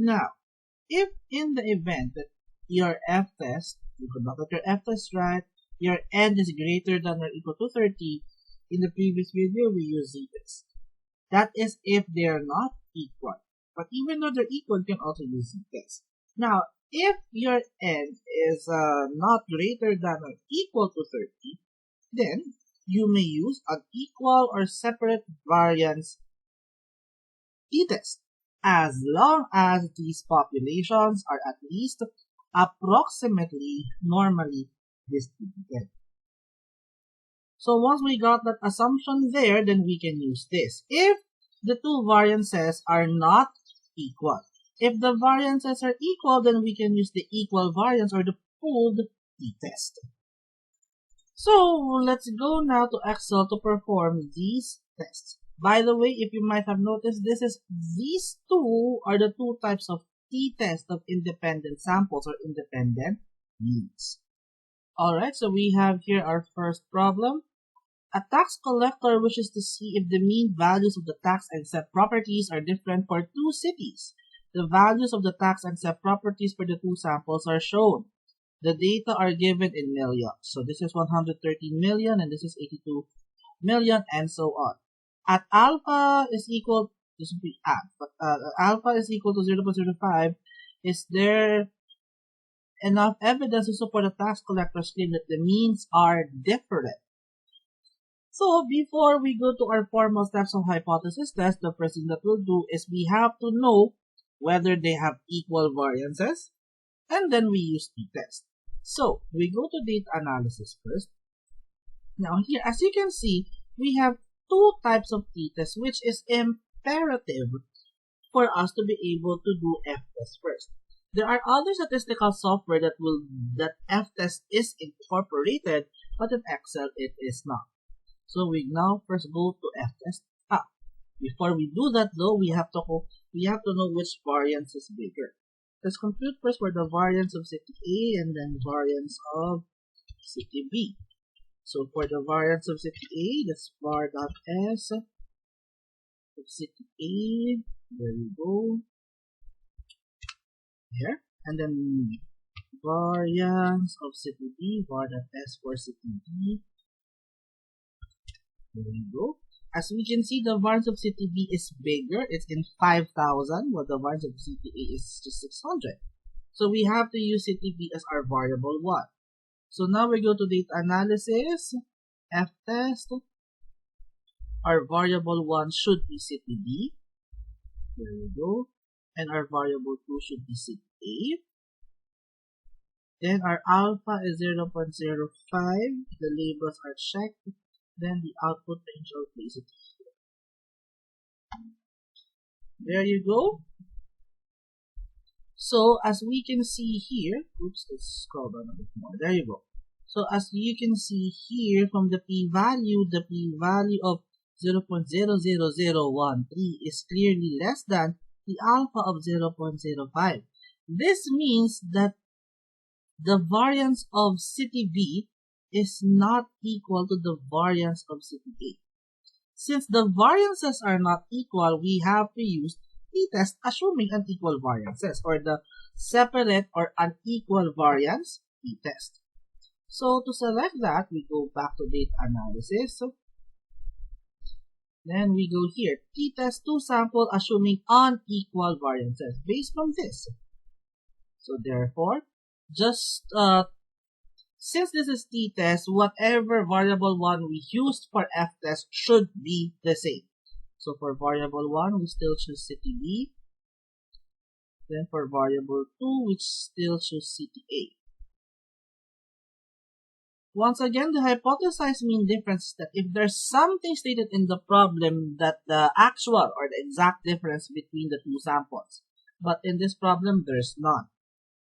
Now, if in the event that your f-test, you conducted your f-test right, your n is greater than or equal to 30, in the previous video we used z-test. That is if they are not equal. But even though they're equal, you can also use z-test. Now, if your n is not greater than or equal to 30, then you may use an equal or separate variance t-test, as long as these populations are at least approximately normally distributed. So once we got that assumption there, then we can use this. If the two variances are not equal, if the variances are equal, then we can use the equal variance or the pooled t-test. So let's go now to Excel to perform these tests. By the way, if you might have noticed, these two are the two types of t-test of independent samples or independent means. Alright, so we have here our first problem. A tax collector wishes to see if the mean values of the tax exempt properties are different for two cities. The values of the tax exempt properties for the two samples are shown. The data are given in millions. So this is 113 million and this is 82 million and so on. At alpha is equal, this would be at, but alpha is equal to 0.05, is there enough evidence to support the tax collector's claim that the means are different? So before we go to our formal steps of hypothesis test, the first thing that we'll do is we have to know whether they have equal variances, and then we use t-test. So we go to data analysis first. Now here, as you can see, we have two types of t-test, which is imperative for us to be able to do f-test first. There are other statistical software that f-test is incorporated, but in Excel it is not. So we now first go to f-test. Before we do that though, we have to know which variance is bigger. Let's compute first for the variance of city A and then variance of city B. So for the variance of city A, that's var.s of city A. There we go. Here. And then variance of city B, var.s for city B. There we go. As we can see, the variance of city B is bigger. It's in 5,000, while the variance of city A is just 600. So we have to use city B as our variable 1. So now we go to data analysis, f-test. Our variable 1 should be city B. There we go. And our variable 2 should be city A. Then our alpha is 0.05. The labels are checked. Then the output range, I'll place it here. There you go. So as we can see here, oops, let's scroll down a bit more. There you go. So as you can see here from the p-value, the p-value of 0.00013 is clearly less than the alpha of 0.05. This means that the variance of city B is not equal to the variance of city A. Since the variances are not equal, we have to use t-test assuming unequal variances, or the separate or unequal variance t-test. So to select that, we go back to data analysis. Then we go here, t-test two sample assuming unequal variances based on this. So therefore, just since this is t-test, whatever variable 1 we used for f-test should be the same. So for variable 1, we still choose city B. Then for variable 2, we still choose city A. Once again, the hypothesized mean difference is that if there's something stated in the problem that the actual or the exact difference between the two samples. But in this problem, there's none.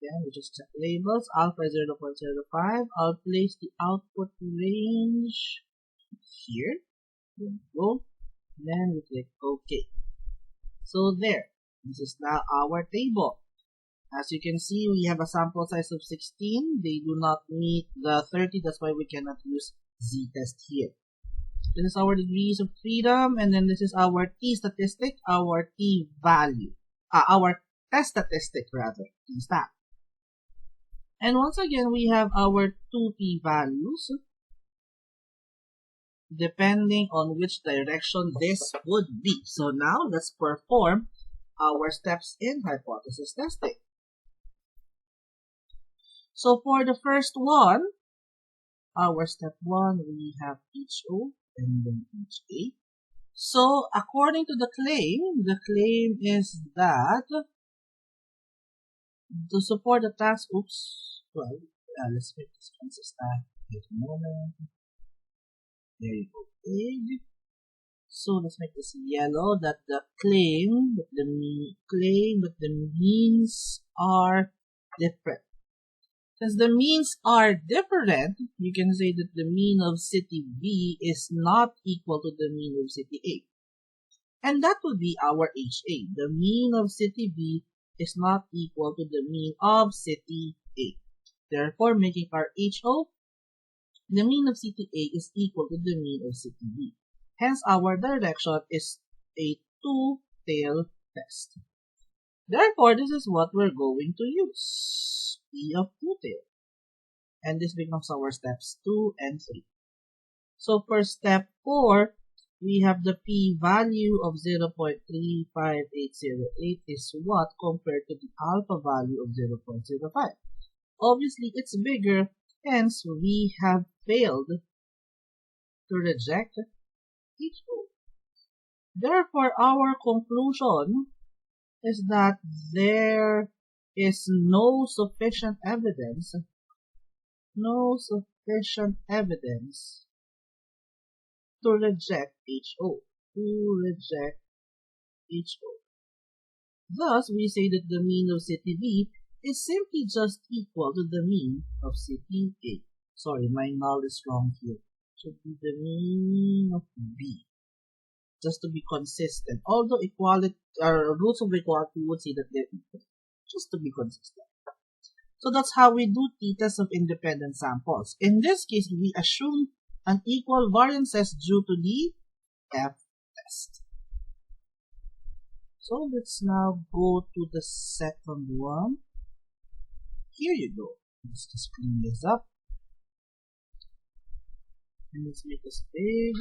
Then we just check labels. Alpha is 0.05. I'll place the output range here. There we go. Then we click OK. So there. This is now our table. As you can see, we have a sample size of 16. They do not meet the 30. That's why we cannot use z-test here. This is our degrees of freedom. And then this is our t statistic, our t value, our test statistic rather, in stat. And once again, we have our two p-values depending on which direction this would be. So now let's perform our steps in hypothesis testing. So for the first one, our step 1, we have HO and then HA. So according to the claim is that to support the task, let's make this consistent. Wait a moment. There you go. Big. So let's make this yellow. That the claim that the means are different. Since the means are different, you can say that the mean of city B is not equal to the mean of city A. And that would be our HA. The mean of city B is not equal to the mean of city A. Therefore, making our HO, the mean of city A is equal to the mean of city B. Hence, our direction is a two-tailed test. Therefore, this is what we're going to use. P of two-tailed. And this becomes our steps 2 and 3. So for step 4, we have the p-value of 0.35808 is what compared to the alpha value of 0.05. Obviously, it's bigger, hence we have failed to reject HO. Therefore, our conclusion is that there is no sufficient evidence to reject HO. Thus, we say that the mean of city B is simply just equal to the mean of city A. Sorry, my null is wrong here. Should be the mean of B. Just to be consistent. Although equality rules of equality would say that they're equal. Just to be consistent. So that's how we do t-test of independent samples. In this case, we assume unequal variances due to the f-test. So let's now go to the second one. Here you go. Let's just clean this up. And let's make this big.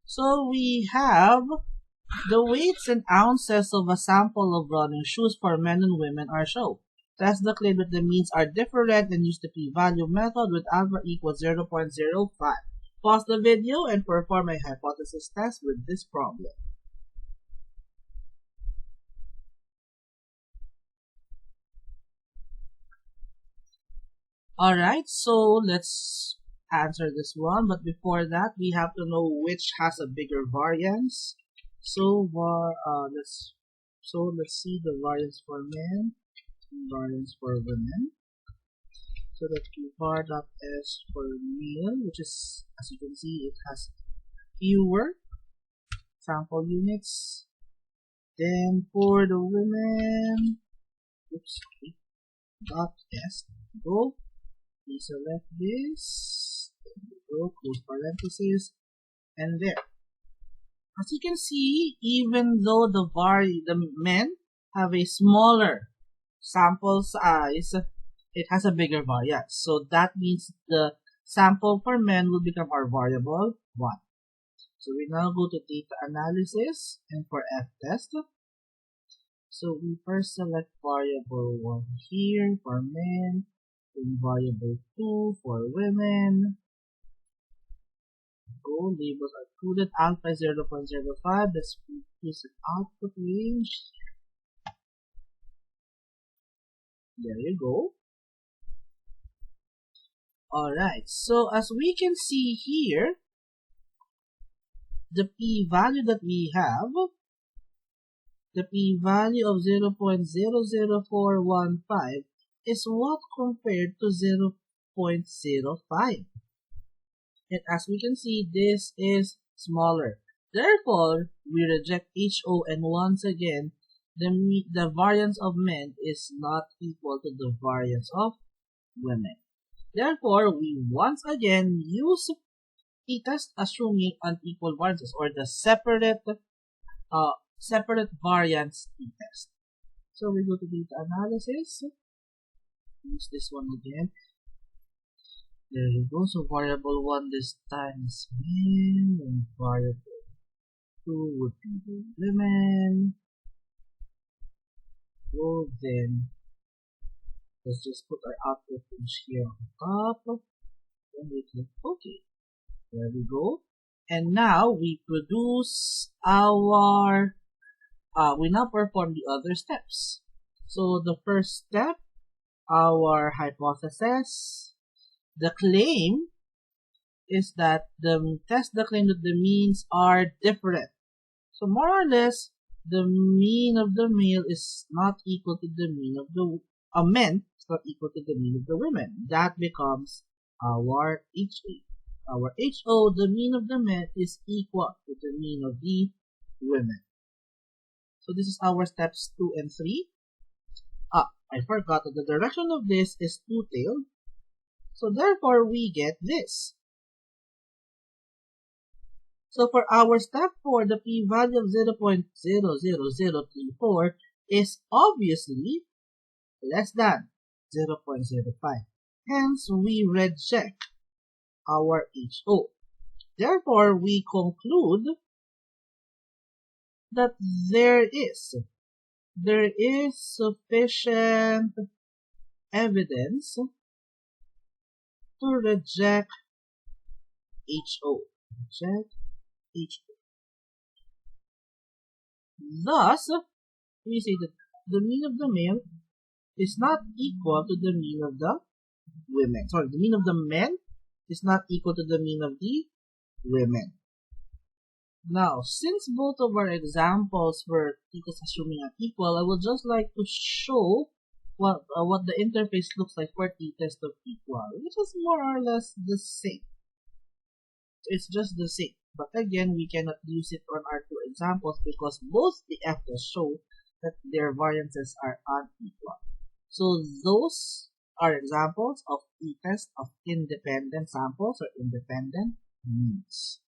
So we have the weights in ounces of a sample of running shoes for men and women are shown. Test the claim that the means are different and use the p-value method with alpha equals 0.05. Pause the video and perform a hypothesis test with this problem. Alright, so let's answer this one, but before that we have to know which has a bigger variance. So let's see the variance for men, variance for women. So that var dot s for male, which is, as you can see, it has fewer sample units. Then for the women, dot s go. Please select this. There we go. Close parenthesis, and there. As you can see, even though the men have a smaller sample size, it has a bigger variance. So that means the sample for men will become our variable 1. So we now go to data analysis and for f-test. So we first select variable 1 here for men, then variable 2 for women. Go, labels are included, alpha 0.05, let's place an output range. There you go. Alright, so as we can see here, the p-value that we have, the p-value of 0.00415 is what compared to 0.05. And as we can see, this is smaller. Therefore, we reject HO, and once again, the variance of men is not equal to the variance of women. Therefore, we once again use t-test assuming unequal variances, or the separate variance t-test. So we go to data analysis. Use this one again. There we go. So variable 1 this time is men, and variable 2 would be the women. So then let's just put our output image here on top. Then we click OK. There we go. And now we produce our, we now perform the other steps. So the first step, our hypothesis, the claim is that test the claim that the means are different. So more or less, the mean of the male is not equal to the mean of the men is not equal to the mean of the women. That becomes our HA. Our HO, the mean of the men, is equal to the mean of the women. So this is our steps 2 and 3. I forgot that the direction of this is two-tailed. So therefore, we get this. So for our step 4, the p-value of 0.00034 is obviously less than 0.05. Hence, we reject our HO. Therefore, we conclude that there is sufficient evidence to reject HO. Thus, we say that the mean of the male is not equal to the mean of the women. Sorry, the mean of the men is not equal to the mean of the women. Now, since both of our examples were thetas assuming are equal, I would just like to show what the interface looks like for t-test of equal, which is more or less the same. It's just the same. But again, we cannot use it on our two examples because both the f-tests show that their variances are unequal. So those are examples of t-test of independent samples or independent means.